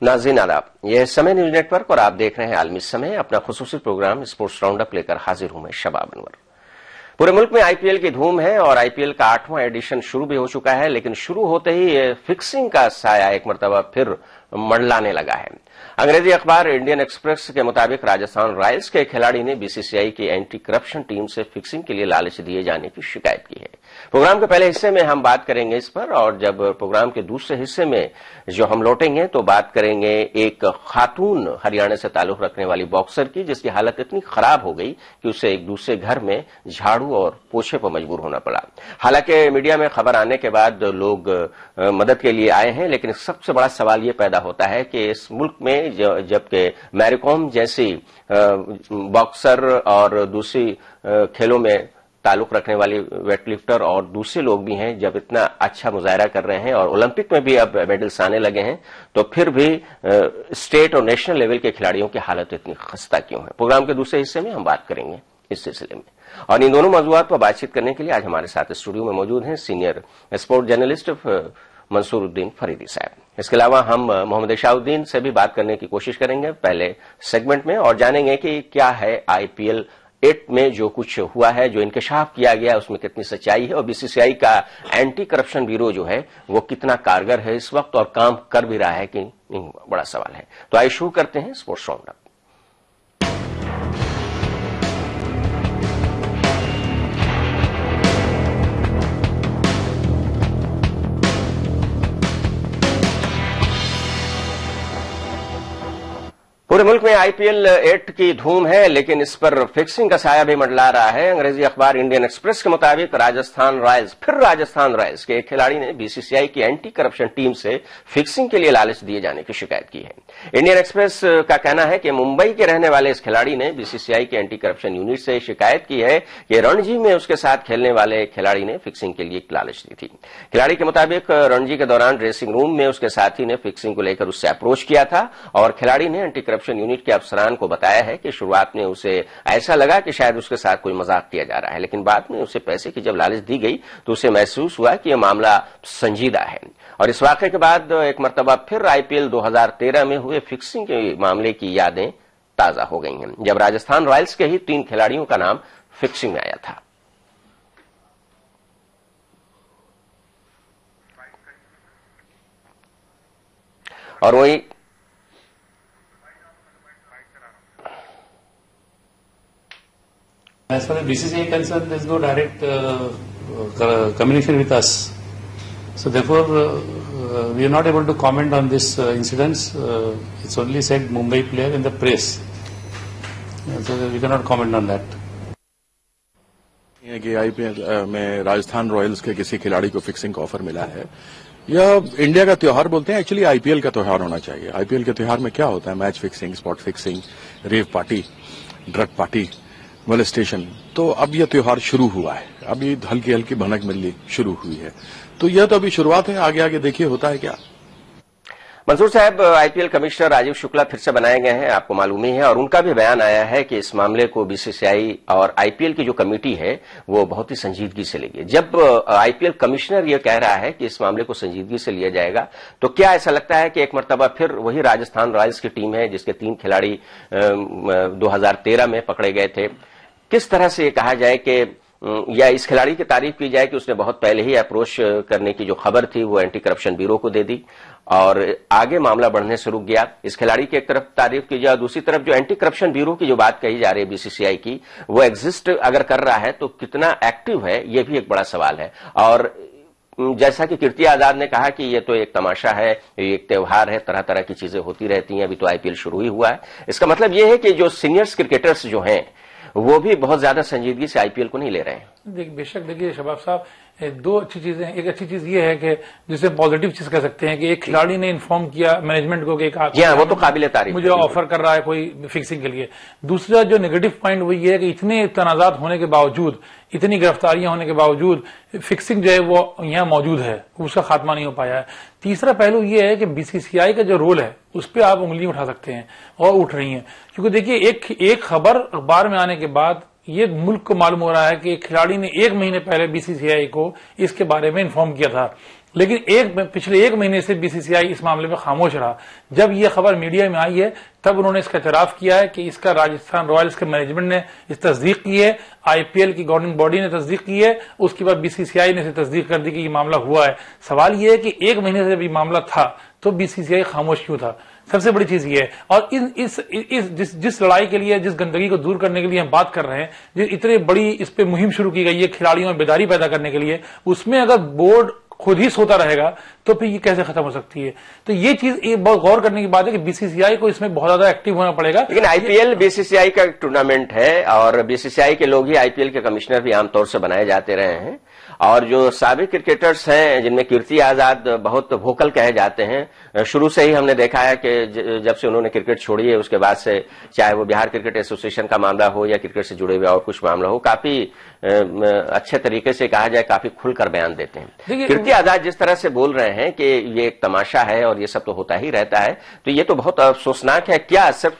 नाज़रीन आदाब, यह समय न्यूज नेटवर्क और आप देख रहे हैं आलमी समय। अपना खुसूसी प्रोग्राम स्पोर्ट्स राउंड अप लेकर हाजिर हूं मैं शबाब अनवर। पूरे मुल्क में आईपीएल की धूम है और आईपीएल का 8वां एडिशन शुरू भी हो चुका है, लेकिन शुरू होते ही फिक्सिंग का साया एक मरतबा फिर मंडलाने लगा है। अंग्रेजी अखबार इंडियन एक्सप्रेस के मुताबिक राजस्थान रॉयल्स के खिलाड़ी ने बीसीसीआई की एंटी करप्शन टीम से फिक्सिंग के लिए लालच दिए जाने की शिकायत की है। प्रोग्राम के पहले हिस्से में हम बात करेंगे इस पर, और जब प्रोग्राम के दूसरे हिस्से में जो हम लौटेंगे तो बात करेंगे एक खातून हरियाणा से ताल्लुक रखने वाली बॉक्सर की, जिसकी हालत इतनी खराब हो गई कि उसे एक दूसरे घर में झाड़ू और पोछे पर मजबूर होना पड़ा। हालांकि मीडिया में खबर आने के बाद लोग मदद के लिए आए हैं, लेकिन सबसे बड़ा सवाल ये पैदा होता है कि इस मुल्क में जबकि मैरी कॉम जैसी बॉक्सर और दूसरी खेलों में ताल्लुक रखने वाली वेटलिफ्टर और दूसरे लोग भी हैं, जब इतना अच्छा मुजाहरा कर रहे हैं और ओलंपिक में भी अब मेडल्स आने लगे हैं, तो फिर भी स्टेट और नेशनल लेवल के खिलाड़ियों की हालत इतनी खस्ता क्यों है? प्रोग्राम के दूसरे हिस्से में हम बात करेंगे इस सिलसिले में, और इन दोनों मौजूआत पर बातचीत करने के लिए आज हमारे साथ स्टूडियो में मौजूद हैं senior sport journalist Mansoor Uddin Faridi साहब। इसके अलावा हम मोहम्मद इशाउद्दीन से भी बात करने की कोशिश करेंगे पहले सेगमेंट में, और जानेंगे कि क्या है आईपीएल 8 में जो कुछ हुआ है, जो इंकशाफ किया गया है, उसमें कितनी सच्चाई है, और बीसीसीआई का एंटी करप्शन ब्यूरो जो है वो कितना कारगर है इस वक्त और काम कर भी रहा है कि नहीं, बड़ा सवाल है। तो आइए शुरू करते हैं स्पोर्ट्स राउंड अप। पूरे मुल्क में आईपीएल 8 की धूम है, लेकिन इस पर फिक्सिंग का साया भी मंडला रहा है। अंग्रेजी अखबार इंडियन एक्सप्रेस के मुताबिक राजस्थान रॉयल्स के एक खिलाड़ी ने बीसीसीआई की एंटी करप्शन टीम से फिक्सिंग के लिए लालच दिए जाने की शिकायत की है। इंडियन एक्सप्रेस का कहना है कि मुंबई के रहने वाले इस खिलाड़ी ने बीसीसीआई की एंटी करप्शन यूनिट से शिकायत की है कि रणजी में उसके साथ खेलने वाले खिलाड़ी ने फिक्सिंग के लिए लालच दी थी। खिलाड़ी के मुताबिक रणजी के दौरान ड्रेसिंग रूम में उसके साथी ने फिक्सिंग को लेकर उससे अप्रोच किया था, और खिलाड़ी ने एंटी करप्शन यूनिट के अफसरान को बताया है कि शुरुआत में उसे ऐसा लगा कि शायद उसके साथ कोई मजाक किया जा रहा है, लेकिन बाद में उसे पैसे की जब लालच दी गई तो उसे महसूस हुआ कि यह मामला संजीदा है। और इस वाकये के बाद एक मरतबा फिर आईपीएल 2013 में हुए फिक्सिंग के मामले की यादें ताजा हो गई हैं, जब राजस्थान रॉयल्स के ही 3 खिलाड़ियों का नाम फिक्सिंग में आया था। और वही As far as BCCI is concerned, there is no direct communication with us. So therefore, we are not able to comment on this incidents. It's only said Mumbai player in the press. So we cannot comment on that. कि IPL में Rajasthan Royals के किसी खिलाड़ी को fixing का offer मिला है। यह इंडिया का त्योहार बोलते हैं, एक्चुअली आईपीएल का त्योहार होना चाहिए। आईपीएल के त्योहार में क्या होता है? Match fixing, spot fixing, rave party, drug party, molestation. तो अब यह त्योहार शुरू हुआ है, अभी हल्की हल्की भनक मिलनी शुरू हुई है, तो यह तो अभी शुरुआत है, आगे आगे देखिए होता है क्या। मंसूर साहब, आईपीएल कमिश्नर राजीव शुक्ला फिर से बनाए गए हैं, आपको मालूम ही है, और उनका भी बयान आया है कि इस मामले को बीसीसीआई और आईपीएल की जो कमेटी है वो बहुत ही संजीदगी से लेगी। जब आईपीएल कमिश्नर ये कह रहा है कि इस मामले को संजीदगी से लिया जाएगा, तो क्या ऐसा लगता है कि एक मरतबा फिर वही राजस्थान रॉयल्स की टीम है जिसके 3 खिलाड़ी 2013 में पकड़े गए थे? किस तरह से ये कहा जाए कि या इस खिलाड़ी की तारीफ की जाए कि उसने बहुत पहले ही अप्रोच करने की जो खबर थी वो एंटी करप्शन ब्यूरो को दे दी और आगे मामला बढ़ने से रुक गया। इस खिलाड़ी की एक तरफ तारीफ की जाए, दूसरी तरफ जो एंटी करप्शन ब्यूरो की जो बात कही जा रही है बीसीसीआई की, वो एग्जिस्ट अगर कर रहा है तो कितना एक्टिव है, ये भी एक बड़ा सवाल है। और जैसा कि कीर्ति आजाद ने कहा कि ये तो एक तमाशा है, ये एक त्योहार है, तरह तरह की चीजें होती रहती हैं, अभी तो आईपीएल शुरू ही हुआ है। इसका मतलब ये है कि जो सीनियर्स क्रिकेटर्स जो हैं वो भी बहुत ज्यादा संजीदगी से आईपीएल को नहीं ले रहे हैं। बेशक देखिए शबाब साहब, 2 अच्छी चीजें। एक अच्छी चीज ये है कि जिसे पॉजिटिव चीज कह सकते हैं कि एक खिलाड़ी ने इन्फॉर्म किया मैनेजमेंट को कि एक वो तो काबिल तारीफ, मुझे ऑफर कर रहा है कोई फिक्सिंग के लिए। दूसरा जो नेगेटिव पॉइंट वो ये है कि इतने तनाजात होने के बावजूद, इतनी गिरफ्तारियां होने के बावजूद फिक्सिंग जो है वो यहाँ मौजूद है, उसका खात्मा नहीं हो पाया है। तीसरा पहलू ये है कि बीसीसीआई का जो रोल है उस पर आप उंगली उठा सकते हैं और उठ रही हैं, क्योंकि देखिए एक खबर अखबार में आने के बाद ये मुल्क को मालूम हो रहा है कि खिलाड़ी ने 1 महीने पहले बीसीसीआई को इसके बारे में इन्फॉर्म किया था, लेकिन पिछले 1 महीने से बीसीसीआई इस मामले में खामोश रहा। जब ये खबर मीडिया में आई है तब उन्होंने इसका एतराफ किया है कि इसका राजस्थान रॉयल्स के मैनेजमेंट ने इस तस्दीक की है, आईपीएल की गवर्निंग बॉडी ने तस्दीक की है, उसके बाद बीसीसीआई ने इसे तस्दीक कर दी कि ये मामला हुआ है। सवाल ये है कि 1 महीने से जब ये मामला था तो बीसीसीआई खामोश क्यों था? सबसे बड़ी चीज ये है। और जिस लड़ाई के लिए, जिस गंदगी को दूर करने के लिए हम बात कर रहे हैं, जिस इतनी बड़ी इस पे मुहिम शुरू की गई है खिलाड़ियों में बेदारी पैदा करने के लिए, उसमें अगर बोर्ड खुद ही सोता रहेगा तो फिर ये कैसे खत्म हो सकती है? तो ये चीज बहुत गौर करने की बात है कि बीसीसीआई को इसमें बहुत ज्यादा एक्टिव होना पड़ेगा। लेकिन आईपीएल बीसीसीआई का टूर्नामेंट है और बीसीसीआई के लोग ही आईपीएल के कमिश्नर भी आमतौर से बनाए जाते रहे हैं, और जो साबिक क्रिकेटर्स हैं जिनमें कीर्ति आजाद बहुत वोकल कहे जाते हैं, शुरू से ही हमने देखा है कि जब से उन्होंने क्रिकेट छोड़ी है उसके बाद से, चाहे वो बिहार क्रिकेट एसोसिएशन का मामला हो या क्रिकेट से जुड़े हुए और कुछ मामला हो, काफी अच्छे तरीके से कहा जाए काफी खुलकर बयान देते हैं। कीर्ति आजाद जिस तरह से बोल रहे हैं कि ये एक तमाशा है और ये सब तो होता ही रहता है, तो ये तो बहुत अफसोसनाक है। क्या सिर्फ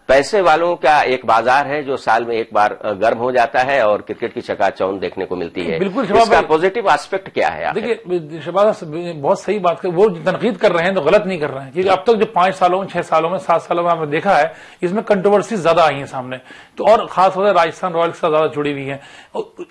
पैसे वालों का एक बाजार है जो साल में एक बार गर्म हो जाता है और क्रिकेट की चकाचौंध देखने को मिलती है? बिल्कुल, इसका पॉजिटिव एस्पेक्ट क्या है? देखिए शहबाज बहुत सही बात कर, वो तनकीद कर रहे हैं तो गलत नहीं कर रहे हैं, क्योंकि अब तक जो 5 सालों 6 सालों में 7 सालों में आपने देखा है इसमें कंट्रोवर्सीज ज्यादा आई हैं सामने, तो और खासतौर से राजस्थान रॉयल्स का ज्यादा जुड़ी हुई है।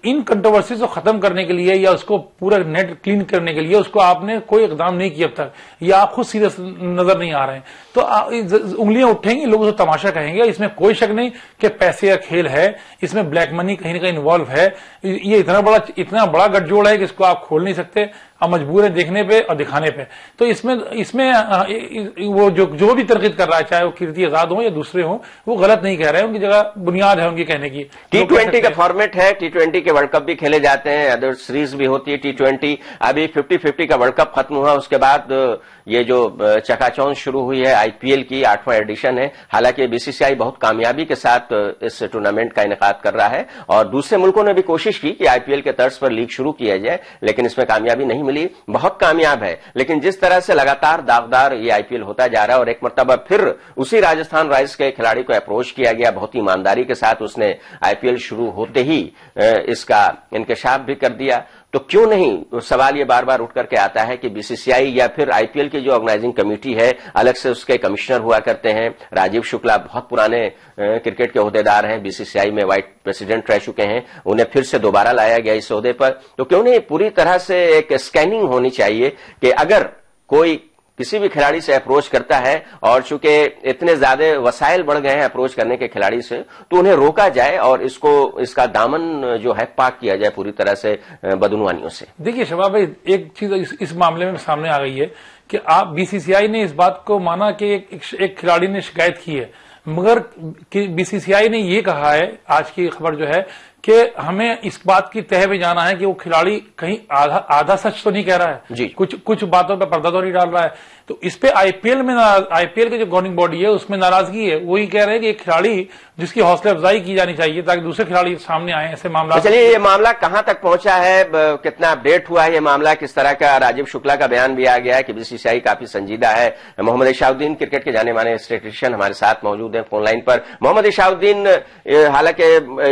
इन कंट्रोवर्सीज को खत्म करने के लिए या उसको पूरा नेट क्लीन करने के लिए उसको आपने कोई इकदाम नहीं किया अब तक, या आप खुद सीधे नजर नहीं आ रहे हैं, तो उंगलियां उठेंगी, लोग उसे तमाशा कहेंगे। इसमें कोई शक नहीं कि पैसे का खेल है, इसमें ब्लैक मनी कहीं ना कहीं इन्वॉल्व है। ये इतना बड़ा गठजोड़ है कि इसको आप खोल नहीं सकते, आप मजबूर है देखने पे और दिखाने पे। तो इसमें वो जो भी तरकीद कर रहा है, चाहे वो कीर्ति आजाद हो या दूसरे हो, वो गलत नहीं कह रहे हैं, उनकी जगह बुनियाद है उनकी कहने की। T20 का फॉर्मेट है, T20 के वर्ल्ड कप भी खेले जाते हैं, अदर सीरीज भी होती है T20। अभी 50-50 का वर्ल्ड कप खत्म हुआ, उसके बाद ये जो चकाचौंध शुरू हुई है आईपीएल की 8वां एडिशन है। हालांकि बीसीसीआई बहुत कामयाबी के साथ इस टूर्नामेंट का इनेकाद कर रहा है और दूसरे मुल्कों ने भी कोशिश की कि आईपीएल के तर्ज पर लीग शुरू किया जाए, लेकिन इसमें कामयाबी नहीं मिली। बहुत कामयाब है, लेकिन जिस तरह से लगातार दागदार ये आईपीएल होता जा रहा है और एक मर्तबा फिर उसी राजस्थान रॉयल्स के खिलाड़ी को अप्रोच किया गया, बहुत ही ईमानदारी के साथ उसने आईपीएल शुरू होते ही इसका इंकशाफ भी कर दिया, तो क्यों नहीं सवाल ये बार बार उठ करके आता है कि बीसीसीआई या फिर आईपीएल की जो ऑर्गेनाइजिंग कमेटी है, अलग से उसके कमिश्नर हुआ करते हैं। राजीव शुक्ला बहुत पुराने क्रिकेट के ओहदेदार हैं, बीसीसीआई में वाइस प्रेसिडेंट रह चुके हैं, उन्हें फिर से दोबारा लाया गया इस ओहदे पर। तो क्यों नहीं पूरी तरह से एक स्कैनिंग होनी चाहिए कि अगर कोई किसी भी खिलाड़ी से अप्रोच करता है, और चूंकि इतने ज्यादा वसाइल बढ़ गए हैं अप्रोच करने के खिलाड़ी से, तो उन्हें रोका जाए और इसका दामन जो है पाक किया जाए पूरी तरह से बदनवानियों से। देखिए शबाब भाई, एक चीज इस मामले में सामने आ गई है कि आप बीसीसीआई ने इस बात को माना कि एक खिलाड़ी ने शिकायत की है, मगर बीसीसीआई ने ये कहा है, आज की खबर जो है, कि हमें इस बात की तह में जाना है कि वो खिलाड़ी कहीं आधा सच तो नहीं कह रहा है जी। कुछ बातों पे पर्दा तो नहीं डाल रहा है। तो इस पे आईपीएल की जो गवर्निंग बॉडी है उसमें नाराजगी है। वही कह रहे हैं कि एक खिलाड़ी जिसकी हौसला अफजाई की जानी चाहिए ताकि दूसरे खिलाड़ी सामने आए, ऐसे मामला। चलिए, ये मामला कहां तक पहुंचा है, कितना अपडेट हुआ है ये मामला, किस तरह का? राजीव शुक्ला का बयान भी आ गया है कि बीसीसीआई काफी संजीदा है। मोहम्मद इशाउद्दीन क्रिकेट के जाने माने स्टेटिशियन हमारे साथ मौजूद है फोन लाइन पर। मोहम्मद इशाउद्दीन, हालांकि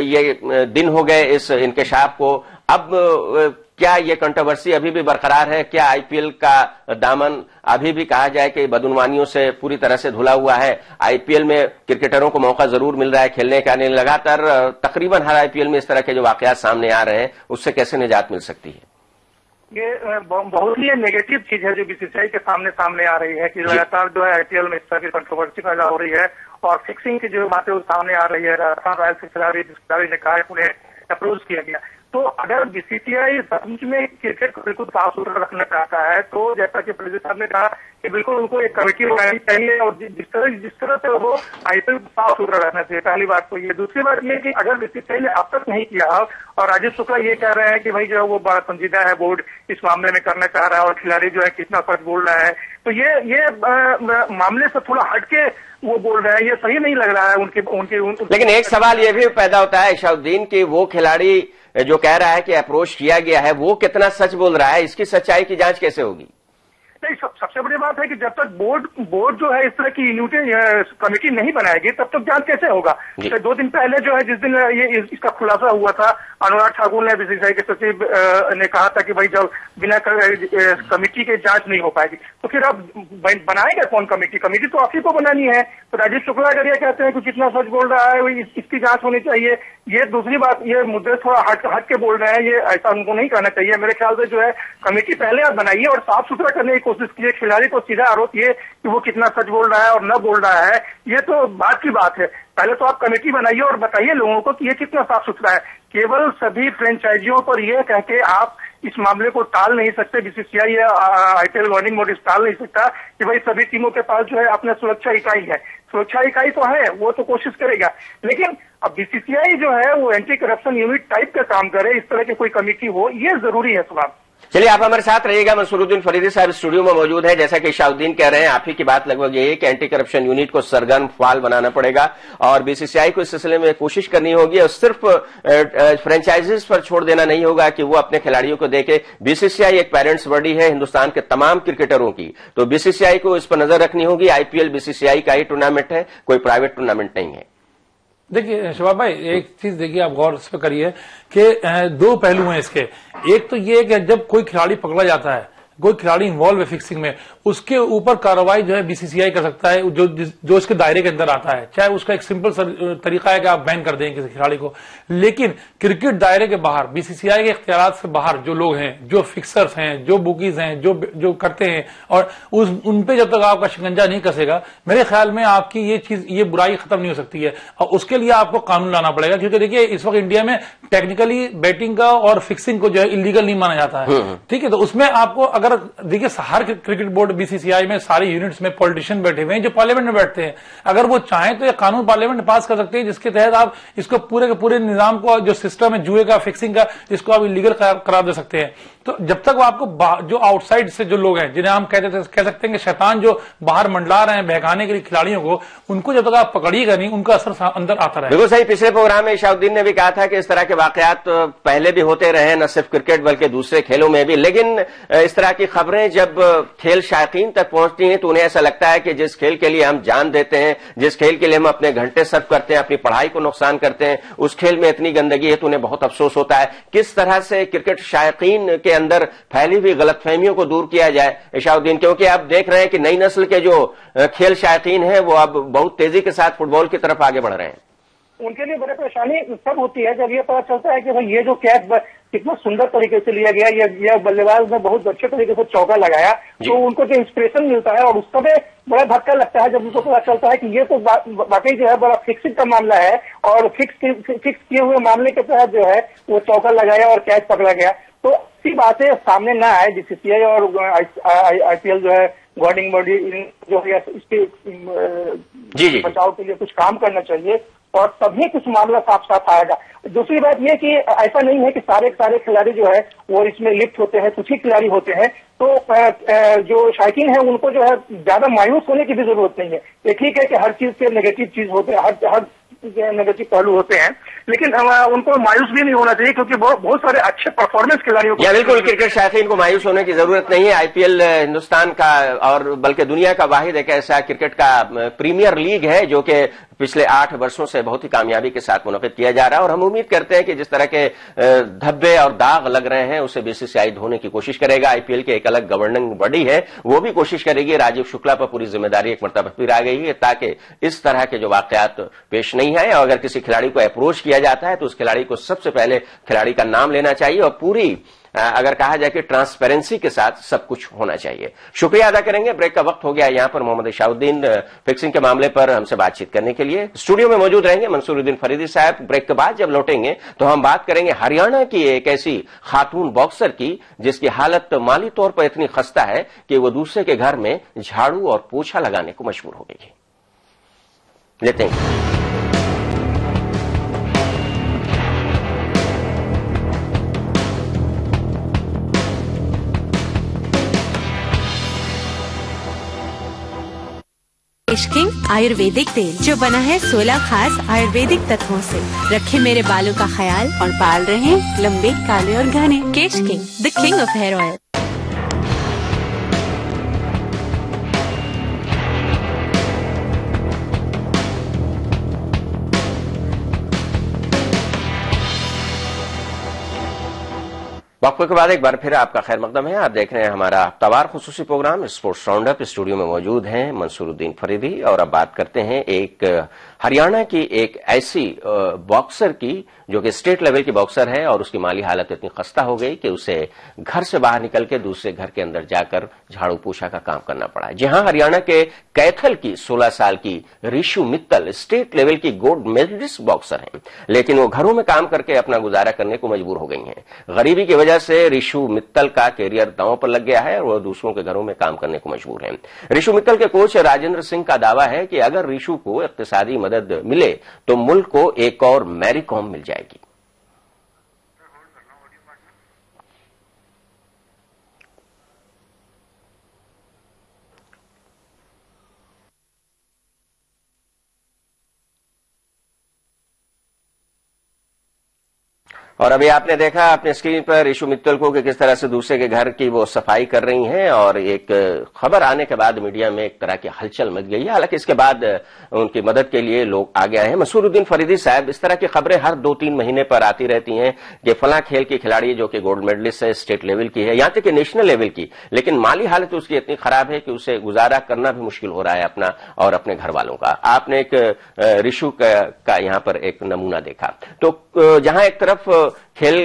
ये दिन हो गए इस इंकशाफ को, अब क्या ये कंट्रोवर्सी अभी भी बरकरार है? क्या आईपीएल का दामन अभी भी कहा जाए कि बदनवानियों से पूरी तरह से धुला हुआ है? आईपीएल में क्रिकेटरों को मौका जरूर मिल रहा है खेलने का, नहीं लगातार तकरीबन हर आईपीएल में इस तरह के जो वाकयात सामने आ रहे हैं, उससे कैसे निजात मिल सकती है? ये बहुत ही नेगेटिव चीज है जो बीसीसीआई के सामने आ रही है कि लगातार जो है आईपीएल में इस तरह की कंट्रोवर्सी पैदा हो रही है और फिक्सिंग की जो बातें सामने आ रही है। राजस्थान रॉयल्स के खिलाड़ी ने कहा उन्हें अप्रोच किया गया। तो अगर बीसीसीआई सचमुच में क्रिकेट को बिल्कुल साफ सुथरा रखना चाहता है, तो जैसा कि प्रेसिडेंट साहब ने कहा कि बिल्कुल उनको एक कमेटी बनानी चाहिए और जिस तरह से वो आईपीएल साफ सुथरा रखना चाहिए। पहली बात तो ये। दूसरी बात ये कि अगर बीसीसीआई ने अब तक नहीं किया और राजीव शुक्ला ये कह रहे हैं कि भाई जो वो बड़ा संजीदा है, बोर्ड इस मामले में करना चाह रहा है और खिलाड़ी जो है कितना सच बोल रहा है, तो ये मामले से थोड़ा हटके वो बोल रहे हैं, ये सही नहीं लग रहा है उनके। लेकिन एक सवाल ये भी पैदा होता है इशाउद्दीन की, वो खिलाड़ी जो कह रहा है कि अप्रोच किया गया है, वो कितना सच बोल रहा है? इसकी सच्चाई की जांच कैसे होगी? नहीं, सबसे बड़ी बात है कि जब तक बोर्ड जो है इस तरह की कमेटी नहीं बनाएगी तब तक जांच कैसे होगा। 2 दिन पहले जो है जिस दिन ये इसका खुलासा हुआ था, अनुराग ठाकुर ने बीसीसीआई के सचिव ने कहा था कि भाई जब बिना कमेटी के जांच नहीं हो पाएगी तो फिर अब बनाएगा कौन कमेटी तो आप ही को बनानी है। तो राजीव शुक्ला अगर ये कहते हैं कि कितना सच बोल रहा है इसकी जांच होनी चाहिए। ये दूसरी बात, ये मुद्दे थोड़ा हट के बोल रहे हैं, ये ऐसा उनको नहीं करना चाहिए। मेरे ख्याल से जो है कमेटी पहले आप बनाइए और साफ सुथरा करने की कोशिश कीजिए। खिलाड़ी को सीधा आरोप ये कि वो कितना सच बोल रहा है और न बोल रहा है, ये तो बात की बात है। पहले तो आप कमेटी बनाइए और बताइए लोगों को कि ये कितना साफ सुथरा है। केवल सभी फ्रेंचाइजियों पर यह कह के आप इस मामले को टाल नहीं सकते। बीसीसीआई या आईपीएल गवर्निंग बॉडी टाल नहीं सकता कि भाई सभी टीमों के पास जो है अपना सुरक्षा इकाई है। सुरक्षा इकाई तो है, वो तो कोशिश करेगा, लेकिन अब बीसीसीआई जो है वो एंटी करप्शन यूनिट टाइप का काम करे, इस तरह की कोई कमेटी हो, ये जरूरी है। सुबह चलिए आप हमारे साथ रहिएगा। मंसूरुद्दीन फरीदी साहब स्टूडियो में मौजूद है। जैसा कि शाहुद्दीन कह रहे हैं, आप ही की बात लगभग यही है कि एंटी करप्शन यूनिट को सरगर्म फाल बनाना पड़ेगा और बीसीसीआई को इस सिलसिले में कोशिश करनी होगी और सिर्फ फ्रेंचाइजीज पर छोड़ देना नहीं होगा कि वो अपने खिलाड़ियों को देखे। बीसीसीआई एक पेरेंट्स बॉडी है हिंदुस्तान के तमाम क्रिकेटरों की, तो बीसीसीआई को इस पर नजर रखनी होगी। आईपीएल बीसीसीआई का ही टूर्नामेंट है, कोई प्राइवेट टूर्नामेंट नहीं है। देखिए शबाब भाई, एक चीज देखिए, आप गौर इस पर करिए कि 2 पहलू हैं इसके। एक तो ये कि जब कोई खिलाड़ी पकड़ा जाता है, कोई खिलाड़ी इन्वॉल्व है फिक्सिंग में, उसके ऊपर कार्रवाई जो है बीसीसीआई कर सकता है जो इसके दायरे के अंदर आता है। चाहे उसका एक सिंपल तरीका है कि आप बैन कर दें किसी खिलाड़ी को, लेकिन क्रिकेट दायरे के बाहर, बीसीसीआई के इख्तियारात से बाहर जो लोग हैं, जो फिक्सर्स हैं, जो बुकीज हैं, जो करते हैं, और उन पे जब तक आपका शिकंजा नहीं कसेगा, मेरे ख्याल में आपकी ये बुराई खत्म नहीं हो सकती है। और उसके लिए आपको कानून लाना पड़ेगा, क्योंकि देखिए इस वक्त इंडिया में टेक्निकली बैटिंग का और फिक्सिंग को जो है इलीगल नहीं माना जाता है। ठीक है, तो उसमें आपको अगर देखिए हर क्रिकेट बोर्ड बीसीसीआई में सारे यूनिट्स में पॉलिटिशियन बैठे हुए हैं जो पार्लियामेंट में बैठते हैं। अगर वो चाहें तो ये कानून पार्लियामेंट पास कर सकते हैं जिसके तहत आप इसको पूरे के पूरे निजाम को, जो सिस्टम है जुए का, फिक्सिंग का, इसको आप इलीगल करार दे सकते हैं। तो जब तक वो आपको जो आउटसाइड से जो लोग हैं, जिन्हें हम कह सकते हैं कि शैतान जो बाहर मंडला रहे हैं बहकाने के लिए खिलाड़ियों को, उनको जब तक आप पकड़िएगा नहीं, उनका असर अंदर आता रहे। बिल्कुल सही। पिछले प्रोग्राम में शाहुद्दीन ने भी कहा था कि इस तरह के वाकयात पहले भी होते रहे, न सिर्फ क्रिकेट बल्कि दूसरे खेलों में भी, लेकिन इस तरह की खबरें जब खेल शायकीन तक पहुंचती हैं तो उन्हें ऐसा लगता है कि जिस खेल के लिए हम जान देते हैं, जिस खेल के लिए हम अपने घंटे सर्व करते हैं, अपनी पढ़ाई को नुकसान करते हैं, उस खेल में इतनी गंदगी है तो उन्हें बहुत अफसोस होता है। किस तरह से क्रिकेट शायकीन के अंदर फैली हुई गलतफहमियों को दूर किया जाए शाहुद्दीन, क्योंकि आप देख रहे हैं कि नई नस्ल के जो खेल शायकीन हैं वो अब बहुत तेजी के साथ फुटबॉल की तरफ आगे बढ़ रहे हैं। उनके लिए बड़ी परेशानी तब होती है जब ये पता चलता है कि भाई ये जो कैच कितना सुंदर तरीके से लिया गया, ये बल्लेबाज ने बहुत अच्छे तरीके से चौका लगाया, तो उनको जो इंस्पिरेशन मिलता है और उस समय बड़ा धक्का लगता है जब उनको पता चलता है कि ये तो वाकई जो है बड़ा फिक्सिंग का मामला है और फिक्स किए हुए मामले के तहत जो है वो चौका लगाया और कैच पकड़ा गया। तो ऐसी बातें सामने ना आए, बीसीसीआई और आईपीएल जो है गवर्निंग बॉडी जो है इसके बचाव के लिए कुछ काम करना चाहिए और तभी कुछ मामला साफ साफ आएगा। दूसरी बात यह कि ऐसा नहीं है कि सारे खिलाड़ी जो है वो इसमें लिप्त होते हैं, कुछ ही खिलाड़ी होते हैं, तो जो शायकीन है उनको जो है ज्यादा मायूस होने की भी जरूरत नहीं है। ये ठीक है कि हर चीज के नेगेटिव चीज होते हैं, हर नेगेटिव पहलू होते हैं, लेकिन उनको मायूस भी नहीं होना चाहिए क्योंकि बहुत सारे अच्छे परफॉर्मेंस खिलाड़ियों को। बिल्कुल, क्रिकेट शायकीन को मायूस होने की जरूरत नहीं है। आईपीएल हिंदुस्तान का और बल्कि दुनिया का वाहिद एक ऐसा क्रिकेट का प्रीमियर लीग है जो कि पिछले 8 वर्षों से बहुत ही कामयाबी के साथ मुनक़िद किया जा रहा है और हम उम्मीद करते हैं कि जिस तरह के धब्बे और दाग लग रहे हैं उसे बीसीसीआई धोने की कोशिश करेगा। आईपीएल के एक अलग गवर्निंग बॉडी है, वो भी कोशिश करेगी। राजीव शुक्ला पर पूरी जिम्मेदारी एक मरतबा फिर आ गई है ताकि इस तरह के जो वाकयात पेश नहीं आए और अगर किसी खिलाड़ी को अप्रोच किया जाता है तो उस खिलाड़ी को सबसे पहले खिलाड़ी का नाम लेना चाहिए और पूरी अगर कहा जाए कि ट्रांसपेरेंसी के साथ सब कुछ होना चाहिए। शुक्रिया अदा करेंगे। ब्रेक का वक्त हो गया यहां पर मोहम्मद शाहुद्दीन फिक्सिंग के मामले पर हमसे बातचीत करने के लिए स्टूडियो में मौजूद रहेंगे मंसूरुद्दीन फरीदी साहब। ब्रेक के बाद जब लौटेंगे तो हम बात करेंगे हरियाणा की एक ऐसी खातून बॉक्सर की जिसकी हालत माली तौर पर इतनी खस्ता है कि वो दूसरे के घर में झाड़ू और पोछा लगाने को मजबूर हो गई है। लेते हैं केश किंग आयुर्वेदिक तेल जो बना है 16 खास आयुर्वेदिक तत्वों से, रखे मेरे बालों का ख्याल और बाल रहे लंबे, काले और घने। Kesh King, the king of hair oil. वक्फे के बाद एक बार फिर आपका खैर मकदम है। आप देख रहे हैं हमारा हफ्तावार खुसूसी program sports round up. Studio में मौजूद हैं मंसूरुद्दीन फरीदी और अब बात करते हैं एक हरियाणा की एक ऐसी बॉक्सर की जो कि स्टेट लेवल की बॉक्सर है और उसकी माली हालत इतनी खस्ता हो गई कि उसे घर से बाहर निकल के दूसरे घर के अंदर जाकर झाड़ू पोछा का काम करना पड़ा। जी हां, हरियाणा के कैथल की 16 साल की रिशु मित्तल स्टेट लेवल की गोल्ड मेडलिस्ट बॉक्सर हैं, लेकिन वो घरों में काम करके अपना गुजारा करने को मजबूर हो गई हैं। गरीबी की वजह से रिशु मित्तल का कैरियर दांव पर लग गया है और वह दूसरों के घरों में काम करने को मजबूर है। रिशु मित्तल के कोच राजेंद्र सिंह का दावा है कि अगर रिशु को इक्तिसादी मदद मिले तो मुल्क को एक और मैरी कॉम मिल जाएगी। और अभी आपने देखा अपने स्क्रीन पर रिशु मित्तल को कि किस तरह से दूसरे के घर की वो सफाई कर रही हैं और एक खबर आने के बाद मीडिया में एक तरह की हलचल मच गई है। हालांकि इसके बाद उनकी मदद के लिए लोग आगे आए हैं। मंसूरुद्दीन फरीदी साहब, इस तरह की खबरें हर 2-3 महीने पर आती रहती हैं कि फला खेल की खिलाड़ी जो कि गोल्ड मेडलिस्ट है, स्टेट लेवल की है, यहां तक कि नेशनल लेवल की, लेकिन माली हालत उसकी इतनी खराब है कि उसे गुजारा करना भी मुश्किल हो रहा है अपना और अपने घर वालों का। आपने एक रिशु का यहां पर एक नमूना देखा। तो जहां एक तरफ खेल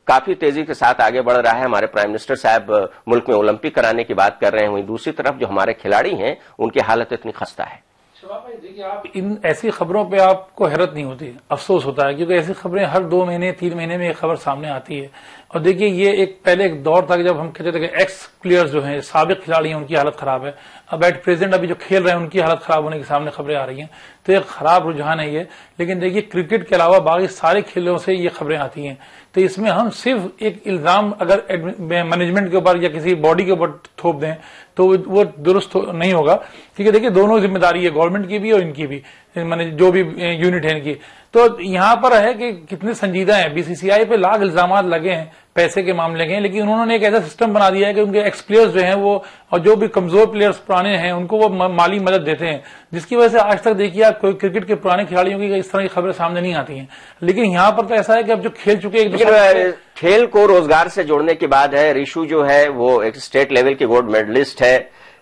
काफी तेजी के साथ आगे बढ़ रहा है, हमारे प्राइम मिनिस्टर साहब मुल्क में ओलंपिक कराने की बात कर रहे हैं, वहीं दूसरी तरफ जो हमारे खिलाड़ी हैं उनकी हालत इतनी खस्ता है। देखिए, आप इन ऐसी खबरों पे आपको हैरत नहीं होती, अफसोस होता है, क्योंकि ऐसी खबरें हर 2 महीने 3 महीने में एक खबर सामने आती है। और देखिए, ये पहले एक दौर था जब हम कहते थे कि एक्स प्लेयर्स जो हैं, साबिक खिलाड़ी हैं, उनकी हालत खराब है। अब एट प्रेजेंट अभी जो खेल रहे हैं उनकी हालत खराब होने के सामने खबरें आ रही हैं, तो एक खराब रुझान है ये। लेकिन देखिए, क्रिकेट के अलावा बाकी सारे खेलों से ये खबरें आती हैं, तो इसमें हम सिर्फ एक इल्जाम अगर मैनेजमेंट के ऊपर या किसी बॉडी के ऊपर थोप दें तो वो दुरुस्त नहीं होगा, क्योंकि देखिए दोनों जिम्मेदारी है, गवर्नमेंट की भी और इनकी भी, माने जो भी यूनिट है इनकी। तो यहां पर है कि कितने संजीदा है। बीसीसीआई पे लाख इल्जाम लगे हैं पैसे के मामले के, लेकिन उन्होंने एक ऐसा सिस्टम बना दिया है कि उनके एक्स प्लेयर्स जो हैं वो और जो भी कमजोर प्लेयर्स पुराने हैं उनको वो माली मदद देते हैं, जिसकी वजह से आज तक देखिए आप कोई क्रिकेट के पुराने खिलाड़ियों की इस तरह की खबरें सामने नहीं आती हैं। लेकिन यहाँ पर तो ऐसा है कि अब जो खेल चुके एक खेल को रोजगार से जोड़ने की बात है। रिशु जो है वो एक स्टेट लेवल की गोल्ड मेडलिस्ट है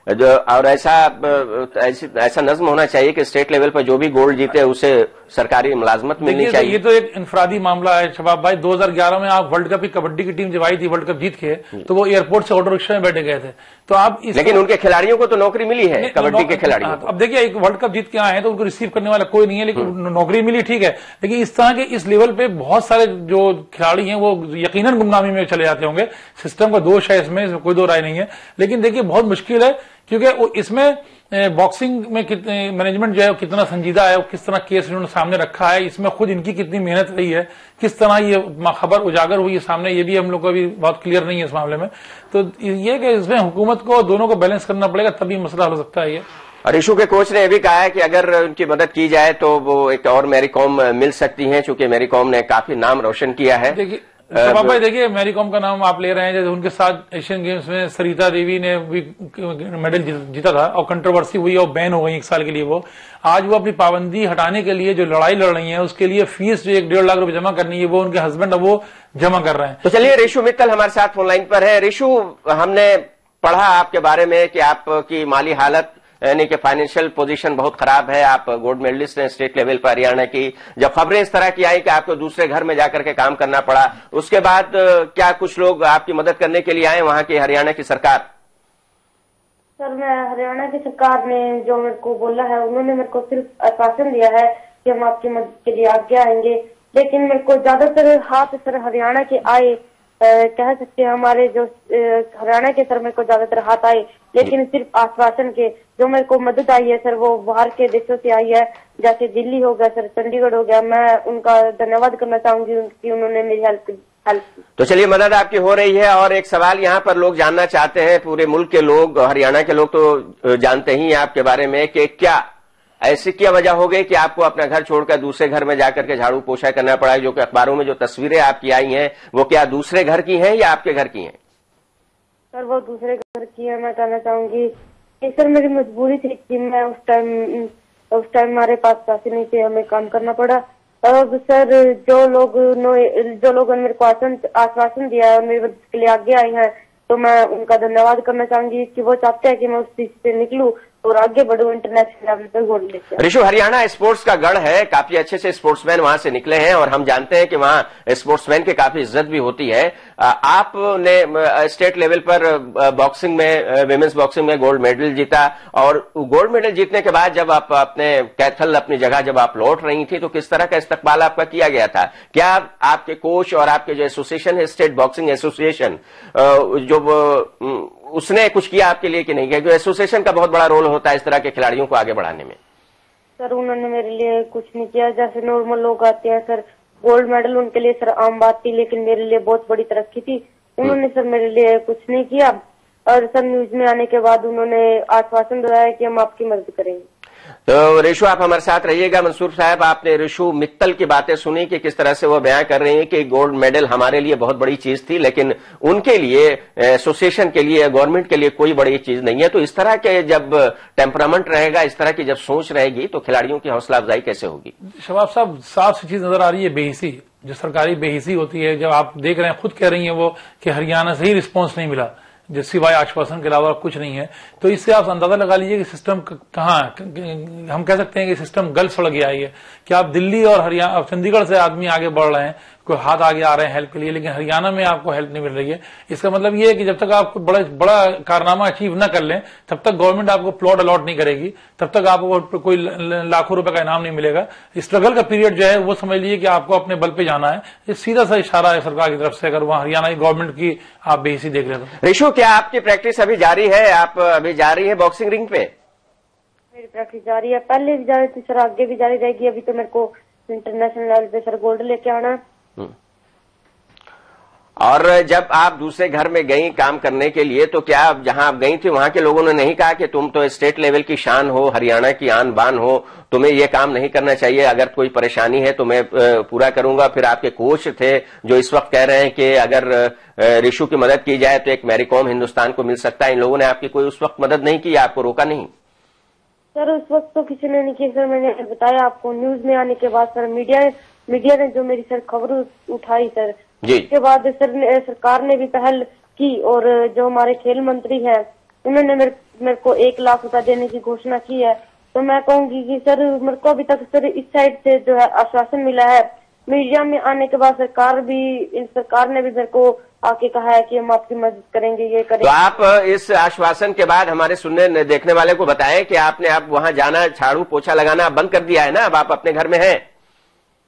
और ऐसा नज्म होना चाहिए कि स्टेट लेवल पर जो भी गोल्ड जीते उसे सरकारी मुलाजमत मिलनी चाहिए। ये तो एक इंफरादी मामला है शबाब भाई। 2011 में आप वर्ल्ड कप की कबड्डी की टीम जब आई थी वर्ल्ड कप जीत के, तो वो एयरपोर्ट से ऑटो रिक्शा में बैठे गए थे। तो आप लेकिन उनके खिलाड़ियों को तो नौकरी मिली है, कबड्डी के खिलाड़ियों को। अब देखिए, एक वर्ल्ड कप जीत के आए हैं तो उनको रिसीव करने वाला कोई नहीं है, लेकिन नौकरी मिली, ठीक है। लेकिन इस तरह के इस लेवल पे बहुत सारे जो खिलाड़ी हैं वो यकीनन गुमनामी में चले जाते होंगे। सिस्टम का दोष है इसमें कोई दो राय नहीं है, लेकिन देखिए बहुत मुश्किल है, क्योंकि इसमें बॉक्सिंग में मैनेजमेंट जो है कितना संजीदा है, किस तरह केस इन्होंने सामने रखा है, इसमें खुद इनकी कितनी मेहनत रही है, किस तरह ये खबर उजागर हुई है सामने, ये भी हम लोग को अभी बहुत क्लियर नहीं है इस मामले में। तो ये कि इसमें हुकूमत को दोनों को बैलेंस करना पड़ेगा, तभी मसला हल हो सकता है ये। और रिशु के कोच ने यह भी कहा है कि अगर उनकी मदद की जाए तो वो एक और मैरी कॉम मिल सकती है, चूंकि मैरी कॉम ने काफी नाम रोशन किया है। देखिए शबाब भाई, देखिए मैरी कॉम का नाम आप ले रहे हैं, जैसे उनके साथ एशियन गेम्स में सरिता देवी ने भी मेडल जीता था और कंट्रोवर्सी हुई और बैन हो गई 1 साल के लिए। वो आज वो अपनी पाबंदी हटाने के लिए जो लड़ाई लड़ रही है, उसके लिए फीस जो 1-1.5 लाख रुपए जमा करनी है, वो उनके हस्बैंड अब वो जमा कर रहे हैं। तो चलिए, रिशु मित्तल हमारे साथ फोन लाइन पर है। रिशु, हमने पढ़ा आपके बारे में कि आपकी माली हालत यानी कि फाइनेंशियल पोजीशन बहुत खराब है, आप गोल्ड मेडलिस्ट हैं स्टेट लेवल पर हरियाणा की। जब खबरें इस तरह की आई कि आपको दूसरे घर में जाकर के काम करना पड़ा, उसके बाद क्या कुछ लोग आपकी मदद करने के लिए आए वहां की हरियाणा की सरकार? सर, मैं हरियाणा की सरकार ने जो मेरे को बोला है, उन्होंने मेरे को सिर्फ आश्वासन दिया है कि हम आपकी मदद के लिए आगे आएंगे, लेकिन मेरे को ज्यादातर हाथ सर हरियाणा के आए, कह सकते हैं हमारे जो हरियाणा के सर मेरे को ज्यादातर हाथ आए, लेकिन सिर्फ आश्वासन के। जो मेरे को मदद आई है सर वो बाहर के देशों से आई है, जैसे दिल्ली हो गया सर, चंडीगढ़ हो गया। मैं उनका धन्यवाद करना चाहूंगी कि उन्होंने मेरी हेल्प की। तो चलिए, मदद आपकी हो रही है। और एक सवाल यहाँ पर लोग जानना चाहते हैं, पूरे मुल्क के लोग, हरियाणा के लोग तो जानते ही हैं आपके बारे में, कि क्या ऐसी क्या वजह हो गई कि आपको अपना घर छोड़कर दूसरे घर में जाकर के झाड़ू पोछा करना पड़ा? जो कि अखबारों में जो तस्वीरें आपकी आई हैं वो क्या दूसरे घर की हैं या आपके घर की हैं? सर वो दूसरे घर की है। मैं कहना चाहूंगी कि सर मेरी मजबूरी थी कि मैं उस टाइम हमारे पास पैसे नहीं थे, हमें काम करना पड़ा। अब सर जो लोगों ने मेरे को आश्वासन दिया है और मेरी मदद के लिए आगे आई हैं, तो मैं उनका धन्यवाद करना चाहूंगी कि वो चाहते हैं कि मैं उस चीज से निकलूं और आगे बढ़ूं, इंटरनेशनल लेवल पर गोल्ड लेके। ऋषु, हरियाणा स्पोर्ट्स का गढ़ है, काफी अच्छे से स्पोर्ट्समैन वहां से निकले हैं और हम जानते हैं कि वहां स्पोर्ट्समैन की काफी इज्जत भी होती है। आपने स्टेट लेवल पर बॉक्सिंग में, विमेंस बॉक्सिंग में गोल्ड मेडल जीता और गोल्ड मेडल जीतने के बाद जब आप अपने कैथल अपनी जगह जब आप लौट रही थी तो किस तरह का इस्तकबाल आपका किया गया था? क्या आपके कोच और आपके जो एसोसिएशन है, स्टेट बॉक्सिंग एसोसिएशन, जो उसने कुछ किया आपके लिए कि नहीं? क्योंकि एसोसिएशन का बहुत बड़ा रोल होता है इस तरह के खिलाड़ियों को आगे बढ़ाने में। सर उन्होंने मेरे लिए कुछ नहीं किया, जैसे नॉर्मल लोग आते हैं सर, गोल्ड मेडल उनके लिए सर आम बात थी, लेकिन मेरे लिए बहुत बड़ी तरक्की थी। उन्होंने सर मेरे लिए कुछ नहीं किया और सर न्यूज में आने के बाद उन्होंने आश्वासन दिलाया कि हम आपकी मदद करेंगे। तो ऋषु, आप हमारे साथ रहिएगा। मंसूर साहब, आपने ऋषु मित्तल की बातें सुनी कि किस तरह से वो बयान कर रहे हैं कि गोल्ड मेडल हमारे लिए बहुत बड़ी चीज थी, लेकिन उनके लिए, एसोसिएशन के लिए, गवर्नमेंट के लिए कोई बड़ी चीज नहीं है। तो इस तरह के जब टेम्परामेंट रहेगा, इस तरह की जब सोच रहेगी, तो खिलाड़ियों की हौसला अफजाई कैसे होगी? शबाब साहब, साफ सी चीज नजर आ रही है, बेहिसी, जो सरकारी बेहिसी होती है। जब आप देख रहे हैं, खुद कह रही है वो कि हरियाणा से ही रिस्पॉन्स नहीं मिला, जो सिवाय आश्वासन के अलावा कुछ नहीं है, तो इससे आप अंदाजा लगा लीजिए कि सिस्टम कहाँ, हम कह सकते हैं कि सिस्टम गल सड़ गया है। कि आप दिल्ली और हरियाणा, चंडीगढ़ से आदमी आगे बढ़ रहे हैं, कोई हाथ आगे आ रहे हैं हेल्प के लिए, लेकिन हरियाणा में आपको हेल्प नहीं मिल रही है। इसका मतलब ये है कि जब तक आप बड़ा कारनामा अचीव न कर लें, तब तक गवर्नमेंट आपको प्लॉट अलॉट नहीं करेगी, तब तक आपको कोई लाखों रुपए का इनाम नहीं मिलेगा। स्ट्रगल का पीरियड जो है वो समझ लीजिए कि आपको अपने बल पे जाना है। ये सीधा सा इशारा है सरकार की तरफ से, अगर वहां हरियाणा की गवर्नमेंट की आप बेहिसी देख रहे हो। ऋषु, क्या आपकी प्रैक्टिस अभी जारी है? आप अभी जा रही है बॉक्सिंग रिंग पे? मेरी प्रैक्टिस जारी है, पहले भी जारी थी सर, आगे भी जारी रहेगी। अभी तो मेरे को इंटरनेशनल लेवल पे सर गोल्ड लेके आना है। और जब आप दूसरे घर में गई काम करने के लिए, तो क्या जहां आप गई थी वहां के लोगों ने नहीं कहा कि तुम तो स्टेट लेवल की शान हो, हरियाणा की आन बान हो, तुम्हें ये काम नहीं करना चाहिए, अगर कोई परेशानी है तो मैं पूरा करूंगा? फिर आपके कोच थे जो इस वक्त कह रहे हैं कि अगर ऋषु की मदद की जाए तो एक मैरी कॉम हिंदुस्तान को मिल सकता है, इन लोगों ने आपकी कोई उस वक्त मदद नहीं की, आपको रोका नहीं? सर उस वक्त तो किसी ने नहीं किया सर, मैंने बताया आपको, न्यूज में आने के बाद सर मीडिया ने जो मेरी सर खबर उठाई सर, उसके बाद सरकार ने भी पहल की और जो हमारे खेल मंत्री हैं उन्होंने मेरे को 1 लाख रुपए देने की घोषणा की है। तो मैं कहूंगी कि सर मेरे को अभी तक सर इस साइड से जो है आश्वासन मिला है। मीडिया में आने के बाद सरकार ने भी मेरे को आके कहा है कि हम आपकी मदद करेंगे, ये करेंगे। तो आप इस आश्वासन के बाद हमारे सुनने देखने वाले को बताएं कि आपने अब वहां जाना, झाड़ू पोछा लगाना बंद कर दिया है ना? अब आप अपने घर में हैं?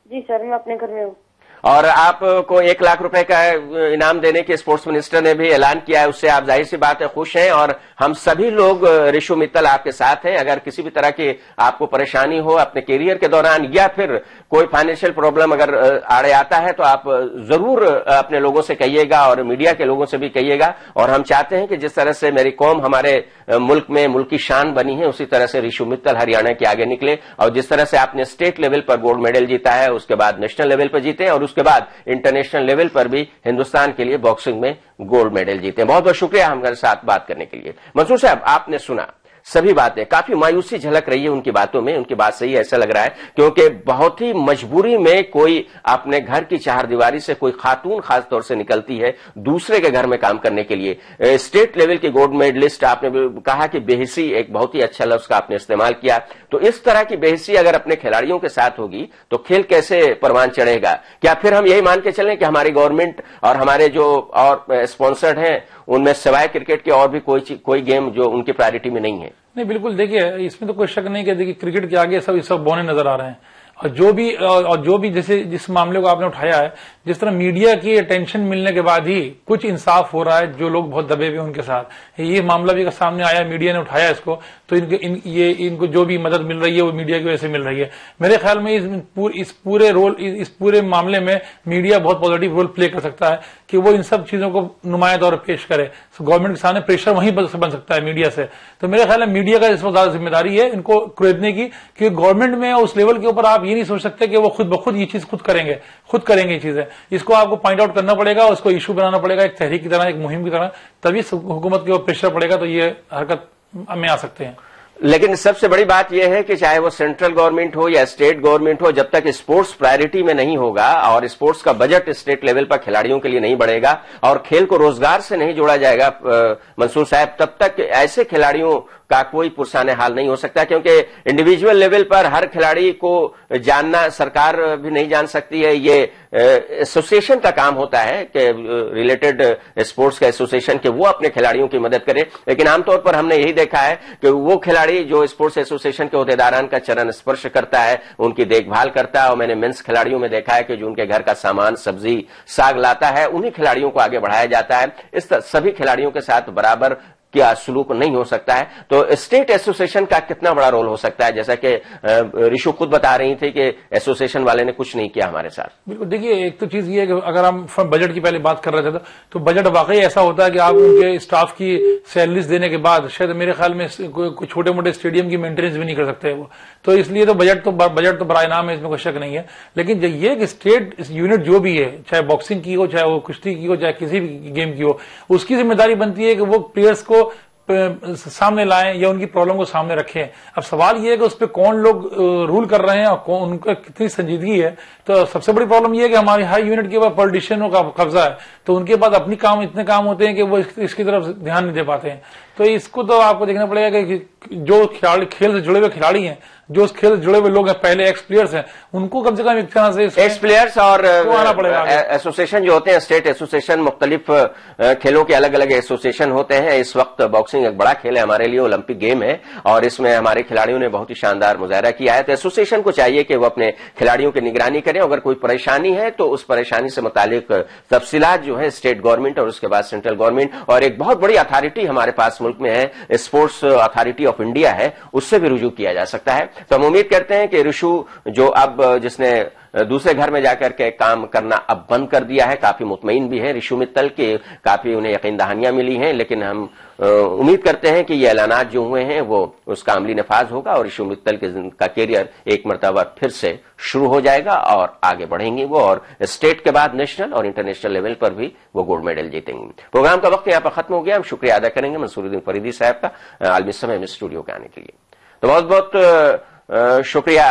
जी सर, मैं अपने घर में हूँ। और आपको 1 लाख रुपए का इनाम देने के स्पोर्ट्स मिनिस्टर ने भी ऐलान किया है, उससे आप जाहिर सी बात है खुश हैं। और हम सभी लोग, ऋषु मित्तल आपके साथ हैं। अगर किसी भी तरह की आपको परेशानी हो अपने कैरियर के दौरान या फिर कोई फाइनेंशियल प्रॉब्लम अगर आड़े आता है, तो आप जरूर अपने लोगों से कहिएगा और मीडिया के लोगों से भी कहिएगा। और हम चाहते हैं कि जिस तरह से मैरी कॉम हमारे मुल्क में मुल्क की शान बनी है, उसी तरह से ऋषु मित्तल हरियाणा के आगे निकले। और जिस तरह से आपने स्टेट लेवल पर गोल्ड मेडल जीता है, उसके बाद नेशनल लेवल पर जीते और उसके बाद इंटरनेशनल लेवल पर भी हिंदुस्तान के लिए बॉक्सिंग में गोल्ड मेडल जीते। बहुत बहुत शुक्रिया हमारे साथ बात करने के लिए। मंसूर साहब, आपने सुना सभी बातें, काफी मायूसी झलक रही है उनकी बातों में। उनकी बात सही ऐसा लग रहा है क्योंकि बहुत ही मजबूरी में कोई अपने घर की चारदीवारी से कोई खातून खासतौर से निकलती है दूसरे के घर में काम करने के लिए। स्टेट लेवल की गोल्ड मेडलिस्ट, आपने कहा कि बेहिसी एक बहुत ही अच्छा लफ्ज का आपने इस्तेमाल किया। तो इस तरह की बेहिसी अगर अपने खिलाड़ियों के साथ होगी तो खेल कैसे परवान चढ़ेगा? क्या फिर हम यही मान के चलें कि हमारी गवर्नमेंट और हमारे जो और स्पॉन्सर्ड हैं उनमें सिवाय क्रिकेट के और भी कोई गेम जो उनकी प्रायोरिटी में नहीं है? नहीं, बिल्कुल, देखिए इसमें तो कोई शक नहीं कि देखिए क्रिकेट के आगे सब बौने नजर आ रहे हैं। और जो भी जैसे जिस मामले को आपने उठाया है, जिस तरह मीडिया की अटेंशन मिलने के बाद ही कुछ इंसाफ हो रहा है, जो लोग बहुत दबे हुए उनके साथ, ये मामला भी सामने आया, मीडिया ने उठाया इसको, तो इनको जो भी मदद मिल रही है वो मीडिया की वजह से मिल रही है। मेरे ख्याल में इस पूरे मामले में मीडिया बहुत पॉजिटिव रोल प्ले कर सकता है कि वो इन सब चीजों को नुमाया तौर पर पेश करे। गवर्नमेंट के सामने प्रेशर वहीं बन सकता है मीडिया से। तो मेरे ख्याल में मीडिया का इसमें ज्यादा जिम्मेदारी है इनको खरीदने की, क्योंकि गवर्नमेंट में उस लेवल के ऊपर आप ये नहीं सोच सकते कि वो खुद ब खुद ये चीज खुद करेंगे ये चीजें। इसको आपको पॉइंट आउट करना पड़ेगा, उसको इशू बनाना पड़ेगा, एक तहरीक की तरह, एक मुहिम की तरह, तभी हुकूमत के ऊपर प्रेशर पड़ेगा तो ये हरकत में आ सकते हैं। लेकिन सबसे बड़ी बात यह है कि चाहे वो सेंट्रल गवर्नमेंट हो या स्टेट गवर्नमेंट हो, जब तक स्पोर्ट्स प्रायोरिटी में नहीं होगा और स्पोर्ट्स का बजट स्टेट लेवल पर खिलाड़ियों के लिए नहीं बढ़ेगा और खेल को रोजगार से नहीं जोड़ा जाएगा मंसूर साहब, तब तक ऐसे खिलाड़ियों का कोई पुरसाने हाल नहीं हो सकता, क्योंकि इंडिविजुअल लेवल पर हर खिलाड़ी को जानना सरकार भी नहीं जान सकती है। ये एसोसिएशन का काम होता है कि रिलेटेड स्पोर्ट्स का एसोसिएशन के वो अपने खिलाड़ियों की मदद करे। लेकिन आमतौर पर हमने यही देखा है कि वो खिलाड़ी जो स्पोर्ट्स एसोसिएशन के ओहदेदारान का चरण स्पर्श करता है, उनकी देखभाल करता है, और मैंने मेंस खिलाड़ियों में देखा है कि जो उनके घर का सामान सब्जी साग लाता है, उन्हीं खिलाड़ियों को आगे बढ़ाया जाता है। इस तरह सभी खिलाड़ियों के साथ बराबर क्या सुलूक नहीं हो सकता है। तो स्टेट एसोसिएशन का कितना बड़ा रोल हो सकता है, जैसा कि ऋषु खुद बता रही थी कि एसोसिएशन वाले ने कुछ नहीं किया हमारे साथ। बिल्कुल, देखिए एक तो चीज ये है कि अगर हम बजट की पहले बात कर रहे थे तो बजट वाकई ऐसा होता है कि आप उनके स्टाफ की सैलरीज देने के बाद शायद मेरे ख्याल में कोई छोटे मोटे स्टेडियम की मेंटेनेंस भी नहीं कर सकते वो, तो इसलिए तो बजट तो बड़ा इनाम है, इसमें कोई शक नहीं है। लेकिन ये कि स्टेट यूनिट जो भी है, चाहे बॉक्सिंग की हो, चाहे वो कुश्ती की हो, चाहे किसी भी गेम की हो, उसकी जिम्मेदारी बनती है कि वो प्लेयर्स को सामने लाएं या उनकी प्रॉब्लम को सामने रखें। अब सवाल यह है कि उस पर कौन लोग रूल कर रहे हैं और उनका कितनी संजीदगी है। तो सबसे बड़ी प्रॉब्लम यह है कि हमारी हाई यूनिट के बाद पॉलिटिशियनों का कब्जा है, तो उनके पास अपनी इतने काम होते हैं कि वो इसकी तरफ ध्यान नहीं दे पाते हैं। तो इसको तो आपको देखना पड़ेगा कि जो खिलाड़ी खेल से जुड़े हुए खिलाड़ी हैं, जो उस खेल से जुड़े हुए लोग हैं, पहले एक्स प्लेयर्स हैं, उनको कम से कम एक तरह से एक्स प्लेयर्स और आना पड़ेगा। एसोसिएशन जो होते हैं, स्टेट एसोसिएशन, मुख्तलिफ खेलों के अलग अलग एसोसिएशन होते हैं। इस वक्त बॉक्सिंग एक बड़ा खेल है हमारे लिए, ओलंपिक गेम है, और इसमें हमारे खिलाड़ियों ने बहुत ही शानदार मुजाहरा किया है। तो एसोसिएशन को चाहिए कि वो अपने खिलाड़ियों की निगरानी करें। अगर कोई परेशानी है तो उस परेशानी से मुतालिक तफसीलात जो है स्टेट गवर्नमेंट और उसके बाद सेंट्रल गवर्नमेंट, और एक बहुत बड़ी अथॉरिटी हमारे पास मुल्क में है, स्पोर्ट्स अथॉरिटी ऑफ इंडिया है, उससे भी रुजू किया जा सकता है। तो हम उम्मीद करते हैं कि ऋषु जो अब जिसने दूसरे घर में जाकर के काम करना अब बंद कर दिया है, काफी मुतमईन भी है ऋषु मित्तल के, काफी उन्हें यकीन दहानियां मिली हैं। लेकिन हम उम्मीद करते हैं कि ये ऐलानात जो हुए हैं वो उसका अमली नफाज होगा और ऋषु मित्तल का कैरियर एक मरतबा फिर से शुरू हो जाएगा और आगे बढ़ेंगे वो, और स्टेट के बाद नेशनल और इंटरनेशनल लेवल पर भी वो गोल्ड मेडल जीतेंगे। प्रोग्राम का वक्त यहाँ पर खत्म हो गया। हम शुक्रिया अदा करेंगे मंसूरुद्दीन फरीदी साहब का आलमी समय में स्टूडियो के आने के लिए। तो बहुत बहुत शुक्रिया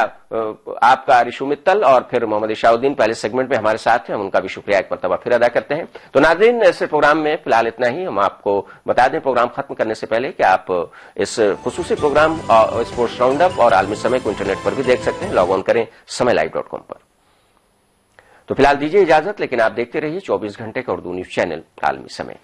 आपका ऋषु मित्तल और फिर मोहम्मद इशाउद्दीन पहले सेगमेंट में हमारे साथ हैं, हम उनका भी शुक्रिया एक मरतबा फिर अदा करते हैं। तो नाज़रीन, इस प्रोग्राम में फिलहाल इतना ही। हम आपको बता दें प्रोग्राम खत्म करने से पहले कि आप इस खुसूसी प्रोग्राम स्पोर्ट्स राउंड अप और आलमी समय को इंटरनेट पर भी देख सकते हैं। लॉग ऑन करें समयलाइव.com पर। तो फिलहाल दीजिए इजाजत, लेकिन आप देखते रहिए 24 घंटे का उर्दू न्यूज चैनल आलमी समय।